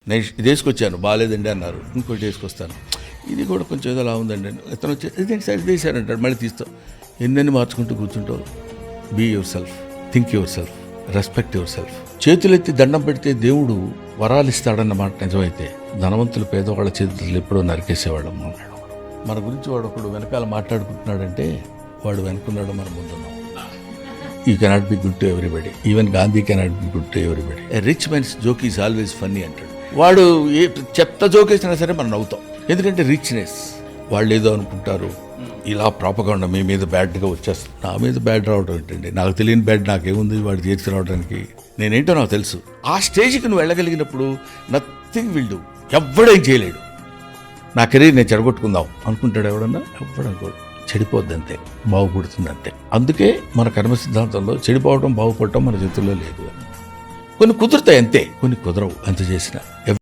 నేను ఇది వేసుకొచ్చాను బాగాలేదండి అన్నారు, ఇంకోటి వేసుకొస్తాను, ఇది కూడా కొంచెం ఏదో అలా ఉందండి, ఇతను వచ్చి ఇదేంటి సార్ ఇది వేసారంటాడు, మళ్ళీ తీస్తావు. ఎన్నెన్ని మార్చుకుంటూ కూర్చుంటావు. Be yourself, think yourself, respect yourself. చేతులెత్తి దండం పెడితే దేవుడు వరాలు ఇస్తాడన్నమాట నిజమైతే, ధనవంతులు పేదవాళ్ళ చేతులు ఎప్పుడో నరికేసేవాళ్ళం అన్నాడు. మన గురించి వాడు ఒకడు వెనకాల మాట్లాడుకుంటున్నాడంటే వాడు వెనుకున్నాడు, మన ముందున్నాం. You cannot be good to everybody, even Gandhi cannot be good to everybody. A rich men's joke is always funny అంటాడు. వాడు ఏ చెత్త జోక్ వేసినా సరే మనం నవ్వుతాం, ఎందుకంటే రిచ్నెస్. వాళ్ళు ఏదో అనుకుంటారు, ఇలా ప్రాపగాండా మీ మీద బ్యాడ్గా వచ్చేస్తుంది. నా మీద బ్యాడ్ రావడం ఏంటండి, నాకు తెలియని బ్యాడ్ నాకేముంది వాడు చేర్చి రావడానికి, నేనేంటో నాకు తెలుసు. ఆ స్టేజ్కి నువ్వు వెళ్ళగలిగినప్పుడు నథింగ్ విల్ డూ, ఎవ్వడేం చేయలేడు. నా కెరీర్ నేను చెడగొట్టుకుందాం అనుకుంటాడు ఎవడన్నా, ఎవ్వడనుకోడు. చెడిపోద్ది అంతే, బాగుపడుతుంది అంతే. అందుకే మన కర్మ సిద్ధాంతంలో చెడిపోవడం బాగుపడటం మన చేతుల్లో లేదు. కొన్ని కుదురుతాయి అంతే, కొన్ని కుదరవు. అంత చేసిన